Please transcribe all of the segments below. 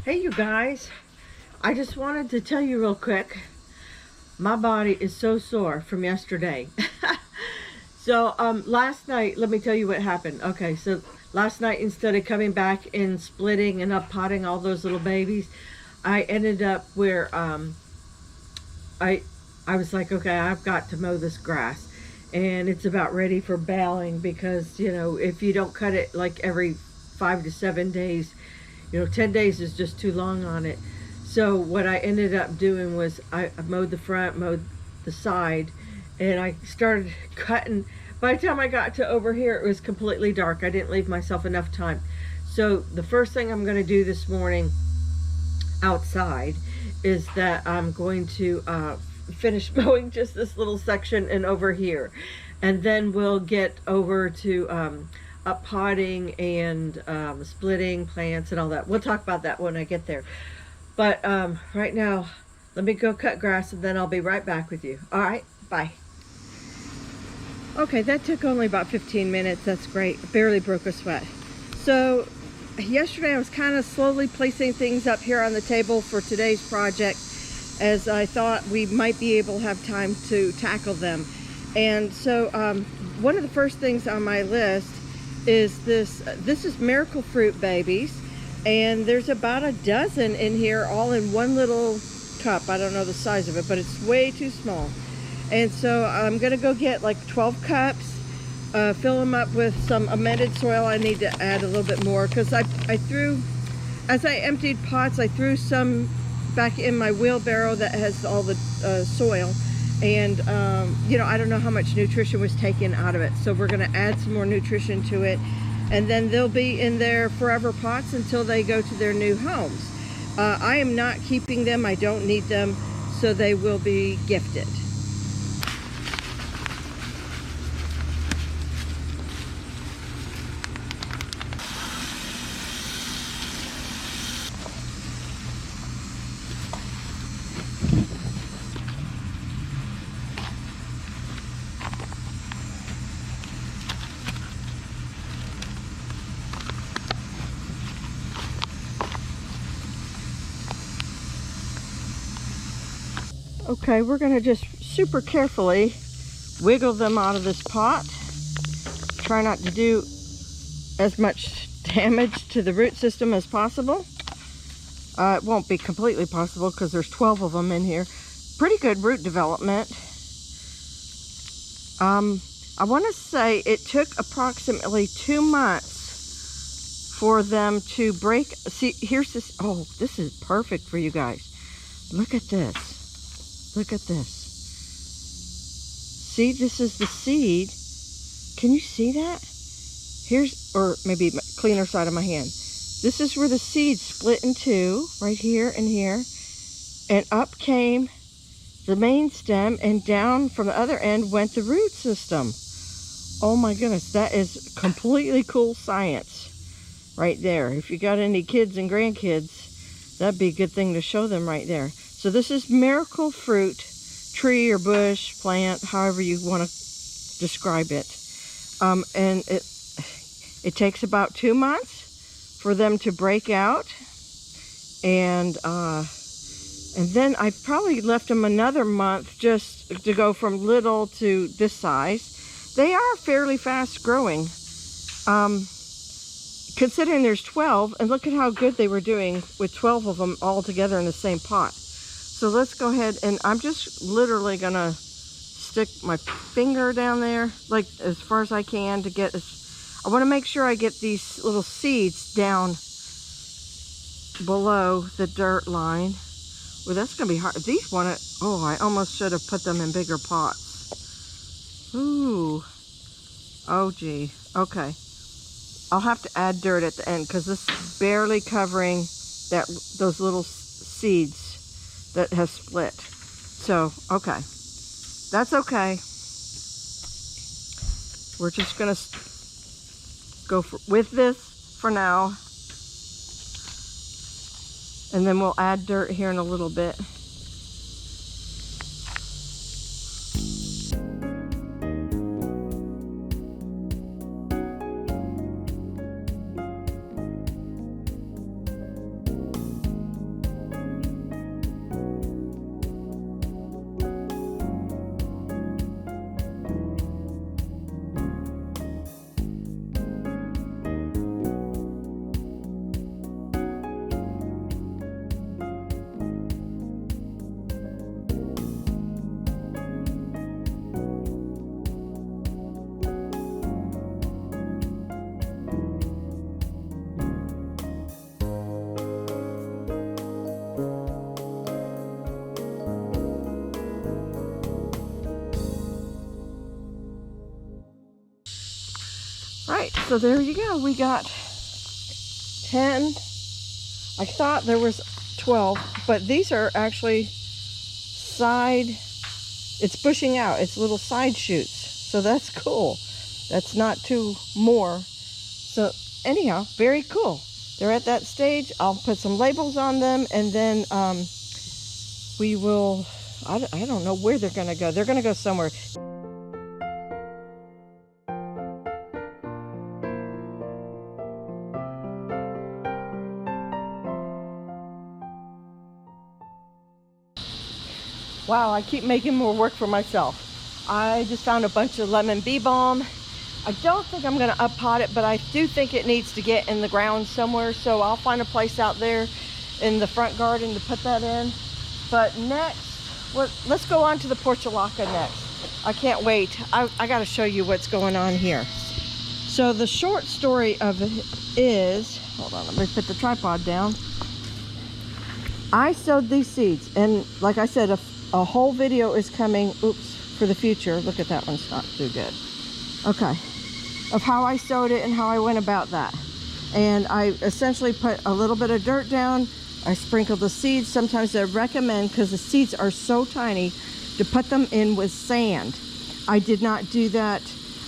Hey you guys, I just wanted to tell you real quick, my body is so sore from yesterday. So last night, let me tell you what happened. Okay, so last night, instead of coming back and splitting and up potting all those little babies, I ended up where I I was like, okay, I've got to mow this grass. And it's about ready for baling because, if you don't cut it like every 5 to 7 days, 10 days is just too long on it. So what I ended up doing was I mowed the front, mowed the side, and I started cutting. By the time I got to over here, it was completely dark. I didn't leave myself enough time. So the first thing I'm going to do this morning outside is that I'm going to finish mowing just this little section and over here. And then we'll get over to up potting and splitting plants and all that. We'll talk about that when I get there. But right now, let me go cut grass and then I'll be right back with you. All right, bye. Okay, that took only about 15 minutes. That's great. Barely broke a sweat. So yesterday I was kind of slowly placing things up here on the table for today's project, as I thought we might be able to have time to tackle them. And so one of the first things on my list is this is miracle fruit babies, and there's about a dozen in here, all in one little cup. I don't know the size of it, but it's way too small. And so I'm gonna go get like 12 cups, fill them up with some amended soil. I need to add a little bit more because I threw, as I emptied pots, I threw some back in my wheelbarrow that has all the soil, and I don't know how much nutrition was taken out of it, so we're going to add some more nutrition to it, and then they'll be in their forever pots until they go to their new homes. I am not keeping them. I don't need them, so they will be gifted. Okay, we're going to just super carefully wiggle them out of this pot. Try not to do as much damage to the root system as possible. It won't be completely possible because there's 12 of them in here. Pretty good root development. I want to say it took approximately 2 months for them to break. See, here's this. Oh, this is perfect for you guys. Look at this. Look at this. See, this is the seed. Can you see that? Here's, or maybe cleaner side of my hand. This is where the seed split in two, right here and here. And up came the main stem, and down from the other end went the root system. Oh my goodness, that is completely cool science right there. If you got any kids and grandkids, that'd be a good thing to show them right there. So this is miracle fruit, tree or bush, plant, however you want to describe it. And it takes about 2 months for them to break out. And then I probably left them another month just to go from little to this size. They are fairly fast growing. Considering there's 12, and look at how good they were doing with 12 of them all together in the same pot. So let's go ahead, and I'm just literally gonna stick my finger down there, like as far as I can to get, I wanna make sure I get these little seeds down below the dirt line. Well, that's gonna be hard. These oh, I almost should have put them in bigger pots. Ooh, oh gee, okay. I'll have to add dirt at the end because this is barely covering those little seeds that has split. So, okay. That's okay. We're just gonna go with this for now. And then we'll add dirt here in a little bit. So there you go. We got 10. I thought there was 12, but these are actually side, it's bushing out. It's little side shoots. So that's cool. That's not two more. So anyhow, very cool. They're at that stage. I'll put some labels on them, and then we will, I don't know where they're going to go. They're going to go somewhere. Wow, I keep making more work for myself. I just found a bunch of lemon bee balm. I don't think I'm going to up-pot it, but I do think it needs to get in the ground somewhere. So I'll find a place out there in the front garden to put that in. But next, let's go on to the Portulaca next. I can't wait. I got to show you what's going on here. So the short story of it is, hold on, let me put the tripod down. I sowed these seeds, and like I said, a whole video is coming, oops, for the future. Look at that one's not too good. Okay, of how I sowed it and how I went about that. And I essentially put a little bit of dirt down. I sprinkled the seeds. Sometimes I recommend, because the seeds are so tiny, to put them in with sand. I did not do that.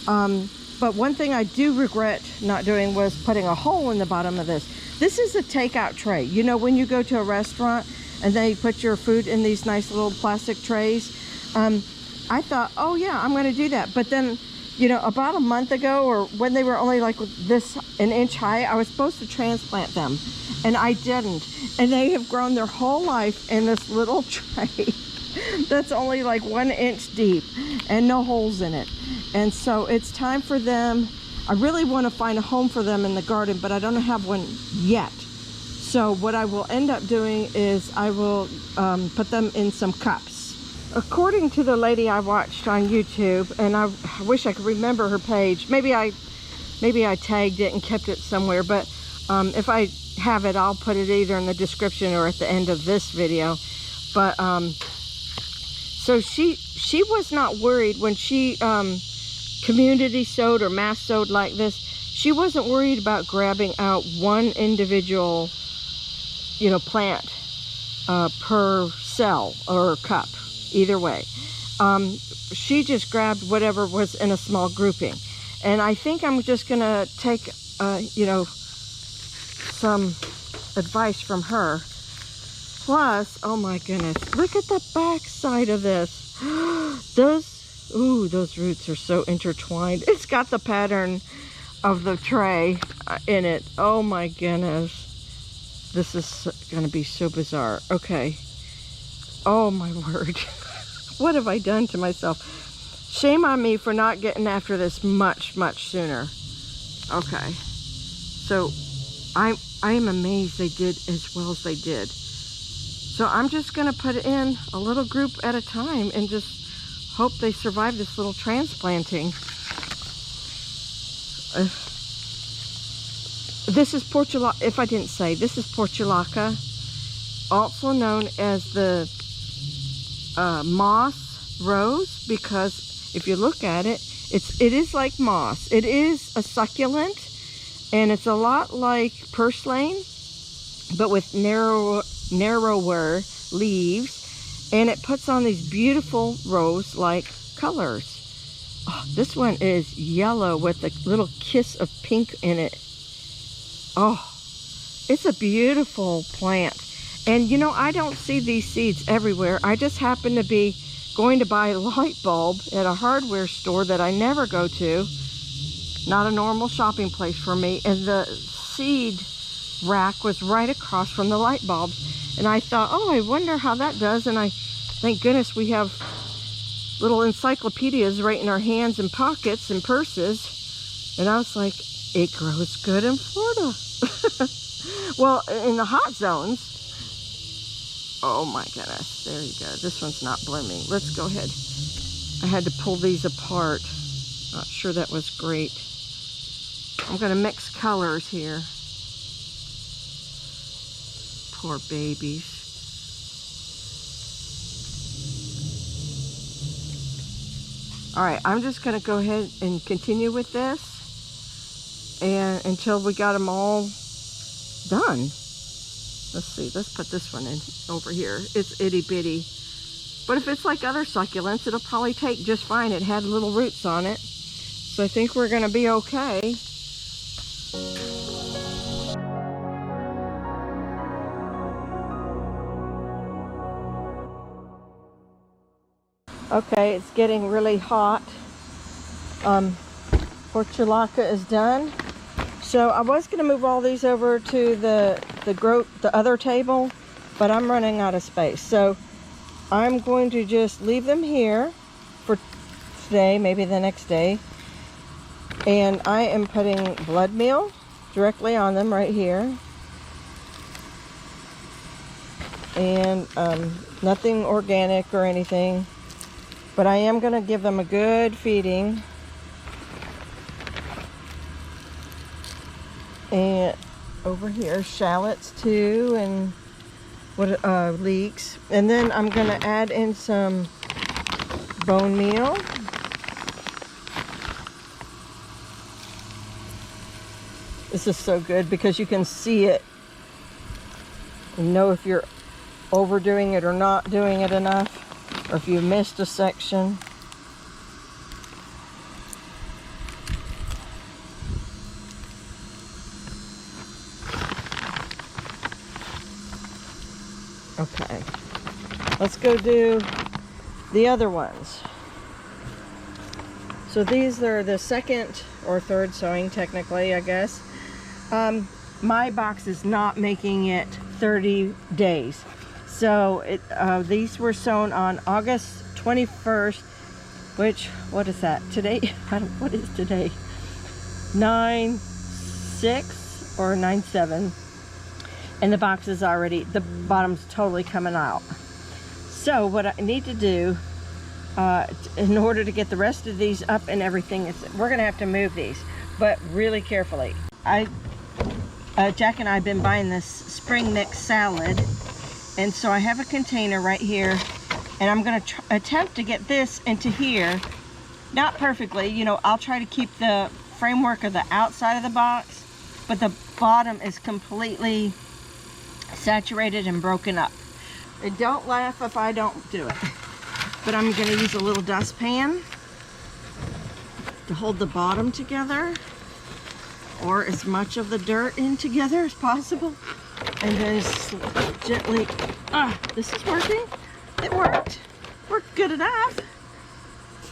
But one thing I do regret not doing was putting a hole in the bottom of this. This is a takeout tray. You know, when you go to a restaurant and they put your food in these nice little plastic trays, I thought, oh yeah, I'm going to do that. But then, you know, about a month ago, or when they were only like this, an inch high, I was supposed to transplant them, and I didn't. And they have grown their whole life in this little tray that's only like 1 inch deep and no holes in it. And so it's time for them. I really want to find a home for them in the garden, but I don't have one yet. So what I will end up doing is I will put them in some cups. According to the lady I watched on YouTube, and I wish I could remember her page. Maybe I tagged it and kept it somewhere, but if I have it, I'll put it either in the description or at the end of this video. But so she was not worried when she community sowed or mass sowed like this. She wasn't worried about grabbing out one individual, you know, plant per cell or cup. Either way, she just grabbed whatever was in a small grouping. And I think I'm just gonna take you know, some advice from her. Plus, oh my goodness, look at the back side of this. Those roots are so intertwined. It's got the pattern of the tray in it. Oh my goodness, this is gonna be so bizarre. Okay, oh my word. What have I done to myself? Shame on me for not getting after this much sooner. Okay, so I am amazed they did as well as they did. So I'm just gonna put it in a little group at a time and just hope they survive this little transplanting. This is Portulaca, if I didn't say, this is Portulaca, also known as the moss rose, because if you look at it, it is like moss. It is a succulent, and it's a lot like purslane, but with narrower leaves. And it puts on these beautiful rose-like colors. Oh, this one is yellow with a little kiss of pink in it. Oh, it's a beautiful plant. And you know, I don't see these seeds everywhere. I just happen to be going to buy a light bulb at a hardware store that I never go to. Not a normal shopping place for me. And the seed rack was right across from the light bulbs. And I thought, oh, I wonder how that does. And thank goodness we have little encyclopedias right in our hands and pockets and purses. And I was like, it grows good in Florida. Well, in the hot zones. Oh my goodness, there you go. This one's not blooming. Let's go ahead. I had to pull these apart. Not sure that was great. I'm gonna mix colors here. Poor babies. All right, I'm just gonna go ahead and continue with this. and until we got them all done. Let's see, let's put this one in over here. It's itty bitty. But if it's like other succulents, it'll probably take just fine. It had little roots on it. So I think we're gonna be okay. Okay, it's getting really hot. Portulaca is done. So I was going to move all these over to the other table, but I'm running out of space. So I'm going to just leave them here for today, maybe the next day. And I am putting blood meal directly on them right here. And nothing organic or anything. But I am going to give them a good feeding. And over here, shallots too, and leeks. And then I'm going to add in some bone meal. This is so good because you can see it. You know if you're overdoing it or not doing it enough, or if you missed a section. Okay, let's go do the other ones. So these are the second or third sowing, technically, I guess. My box is not making it 30 days. So these were sown on August 21st, which, what is that? Today, what is today? 9/6 or 9/7. And the box is already, the bottom's totally coming out. So what I need to do, in order to get the rest of these up and everything, is we're gonna have to move these, but really carefully. Jack and I have been buying this spring mix salad. And so I have a container right here, and I'm going to attempt to get this into here. Not perfectly, you know, I'll try to keep the framework of the outside of the box, but the bottom is completely saturated and broken up. And don't laugh if I don't do it. But I'm going to use a little dustpan to hold the bottom together, or as much of the dirt in together as possible. And then gently, this is working. It worked. Worked good enough.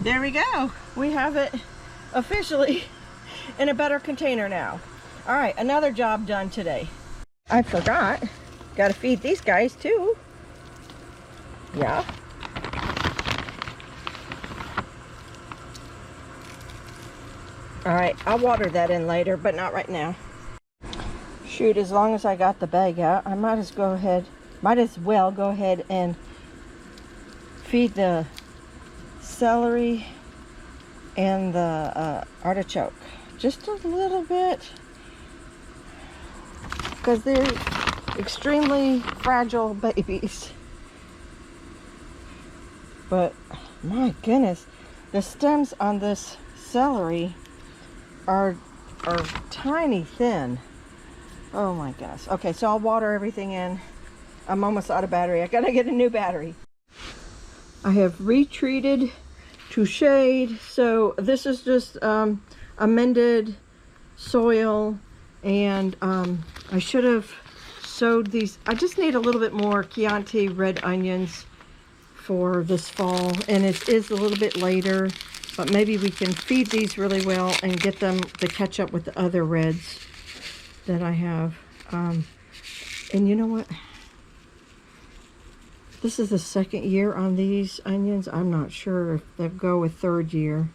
There we go. We have it officially in a better container now. All right, another job done today. I forgot. Got to feed these guys too. Yeah. All right, I'll water that in later, but not right now. Shoot, as long as I got the bag out, I might as well go ahead and feed the celery and the artichoke. Just a little bit, because they're extremely fragile babies. But my goodness, the stems on this celery are tiny thin. Oh my gosh. Okay, so I'll water everything in. I'm almost out of battery. I gotta get a new battery. I have retreated to shade. So this is just amended soil, and I should have sowed these. I just need a little bit more Chianti red onions for this fall, and it is a little bit later, but maybe we can feed these really well and get them to catch up with the other reds that I have. And you know what? This is the second year on these onions. I'm not sure if they'll go with third year.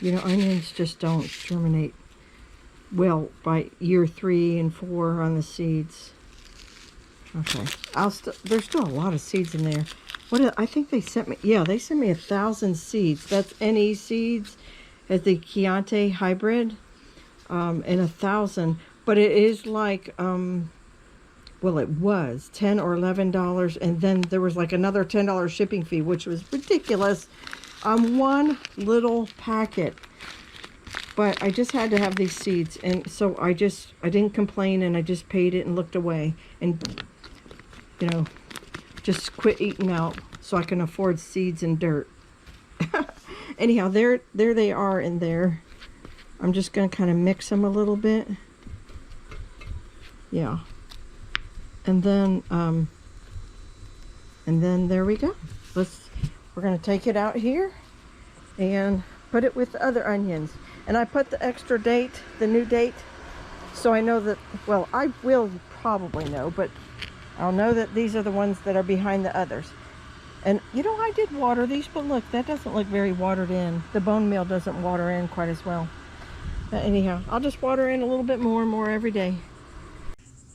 You know, onions just don't germinate well by year 3 and 4 on the seeds. Okay, there's still a lot of seeds in there. I think they sent me, yeah, they sent me 1,000 seeds. That's NE seeds as the Chianti hybrid, and 1,000. But it is like, well, it was $10 or $11, and then there was like another $10 shipping fee, which was ridiculous on one little packet. but I just had to have these seeds, and so I didn't complain, and I just paid it and looked away, and you know, just quit eating out so I can afford seeds and dirt. Anyhow, there they are in there. I'm just going to kind of mix them a little bit. Yeah. And then there we go. We're going to take it out here and put it with the other onions. And I put the extra date, the new date, so I know that, well, I will probably know, but I'll know that these are the ones that are behind the others. And you know, I did water these, but look, that doesn't look very watered in. The bone meal doesn't water in quite as well. But anyhow, I'll just water in a little bit more and more every day.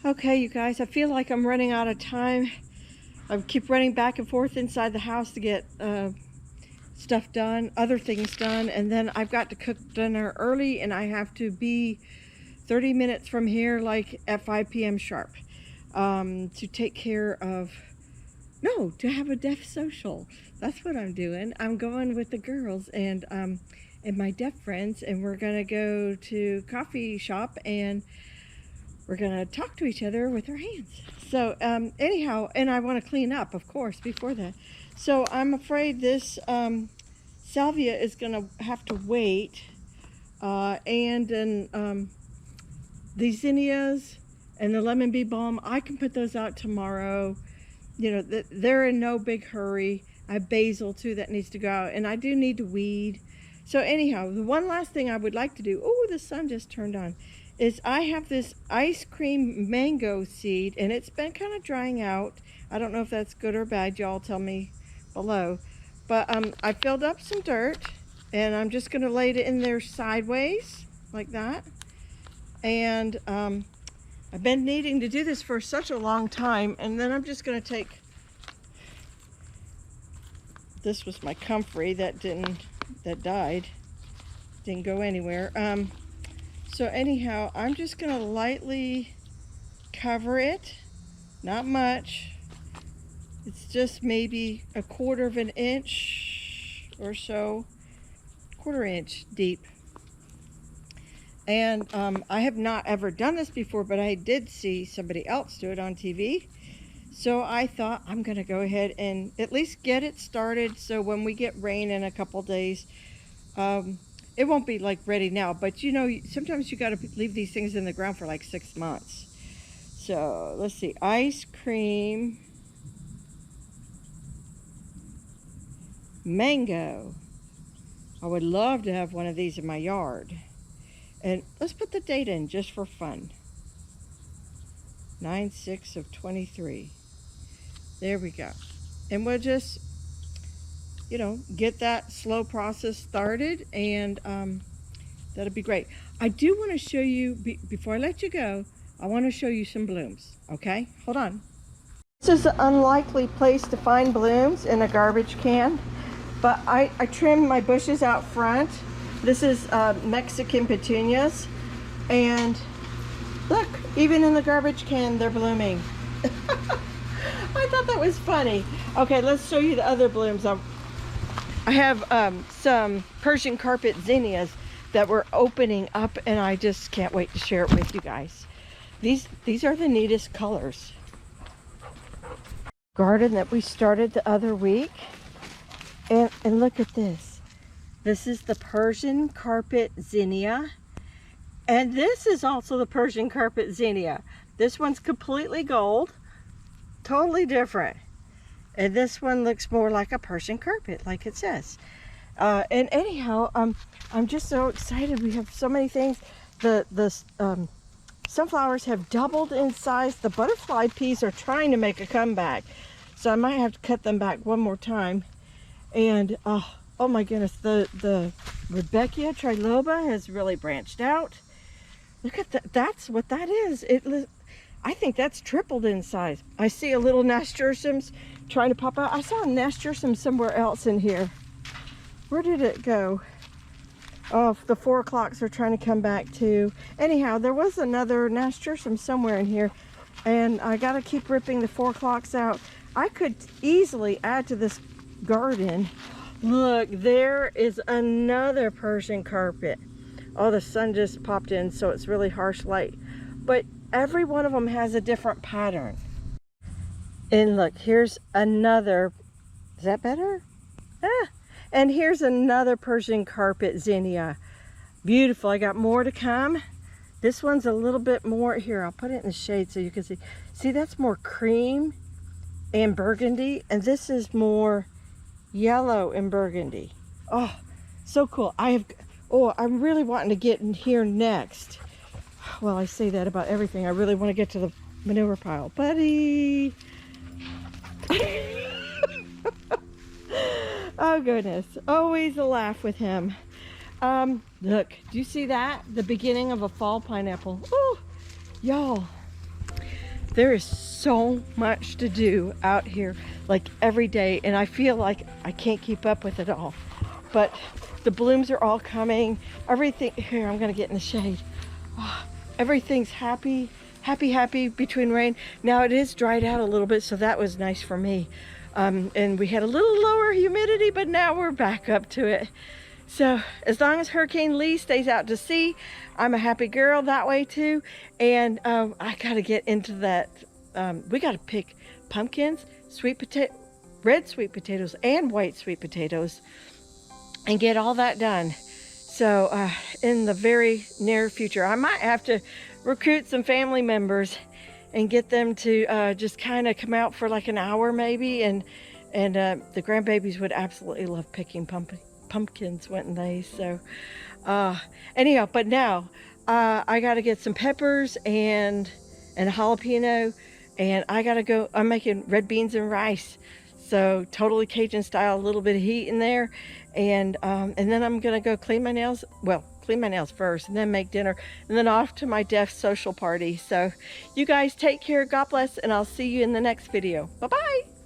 Okay, you guys, I feel like I'm running out of time. I keep running back and forth inside the house to get stuff done, other things done, and then I've got to cook dinner early, and I have to be 30 minutes from here, like at 5 p.m. sharp, to take care of, no, to have a deaf social. That's what I'm doing. I'm going with the girls and my deaf friends, and we're gonna go to coffee shop, and we're gonna talk to each other with our hands. So anyhow, and I want to clean up, of course, before that. So I'm afraid this salvia is gonna have to wait, and then the zinnias and the lemon bee balm, I can put those out tomorrow. You know, they're in no big hurry. I have basil too that needs to go out, and I do need to weed. So anyhow, the one last thing I would like to do, oh, the sun just turned on, is I have this ice cream mango seed, and it's been kind of drying out. I don't know if that's good or bad. Y'all tell me below. But I filled up some dirt, and I'm just going to lay it in there sideways like that. And I've been needing to do this for such a long time, and then I'm just going to take, this was my comfrey that died, didn't go anywhere. So anyhow, I'm just going to lightly cover it, not much. It's just maybe 1/4 of an inch or so, 1/4 inch deep. And I have not ever done this before, but I did see somebody else do it on TV. So I thought I'm going to go ahead and at least get it started, so when we get rain in a couple days, it won't be like ready now, but you know, sometimes you got to leave these things in the ground for like 6 months. So let's see, ice cream mango. I would love to have one of these in my yard. And let's put the date in just for fun. 9/6 of 23. There we go. And we'll just, you know, get that slow process started, and that'll be great. I do want to show you, before I let you go, I want to show you some blooms, okay? Hold on. This is an unlikely place to find blooms, in a garbage can, but I trimmed my bushes out front. This is Mexican petunias, and look, even in the garbage can, they're blooming. I thought that was funny. Okay, let's show you the other blooms. I have some Persian carpet zinnias that were opening up, and I just can't wait to share it with you guys. These are the neatest colors. Garden that we started the other week, and look at this. This is the Persian carpet zinnia, and this is also the Persian carpet zinnia. This one's completely gold, totally different, and this one looks more like a Persian carpet, like it says. And anyhow, I'm just so excited. We have so many things. The sunflowers have doubled in size. The butterfly peas are trying to make a comeback, so I might have to cut them back one more time. And oh my goodness, the Rebecca triloba has really branched out. Look at that. That's what that is. I think that's tripled in size. I see a little nasturtiums trying to pop out. I saw a nasturtium somewhere else in here. Where did it go? Oh, the 4 o'clocks are trying to come back too. Anyhow, there was another nasturtium somewhere in here, and I got to keep ripping the 4 o'clocks out. I could easily add to this garden. Look, there is another Persian carpet. Oh, the sun just popped in, so it's really harsh light. But every one of them has a different pattern. And look, here's another. Is that better? Ah. And here's another Persian carpet zinnia. Beautiful. I got more to come. This one's a little bit more. Here, I'll put it in the shade so you can see. See, that's more cream and burgundy. And this is more yellow and burgundy. Oh, so cool. I'm really wanting to get in here next. Well, I say that about everything. I really want to get to the manure pile. Buddy! Oh, goodness. Always a laugh with him. Look, do you see that? The beginning of a fall pineapple. Oh, y'all. There is so much to do out here, like every day, and I feel like I can't keep up with it all. But the blooms are all coming. Everything, here, I'm gonna get in the shade. Oh, everything's happy between rain. Now it is dried out a little bit, so that was nice for me. And we had a little lower humidity, but now we're back up to it. So as long as Hurricane Lee stays out to sea, I'm a happy girl that way too. And I gotta get into that. We gotta pick pumpkins, red sweet potatoes, and white sweet potatoes, and get all that done. So in the very near future, I might have to recruit some family members and get them to just kind of come out for like an hour maybe. And the grandbabies would absolutely love picking pumpkins, wouldn't they? So anyhow, but now I got to get some peppers and a jalapeno, and I got to go. I'm making red beans and rice, so totally Cajun style, a little bit of heat in there, and then I'm gonna go clean my nails. Well, clean my nails first and then make dinner, and then off to my deaf social party. So you guys take care, God bless, and I'll see you in the next video. Bye bye.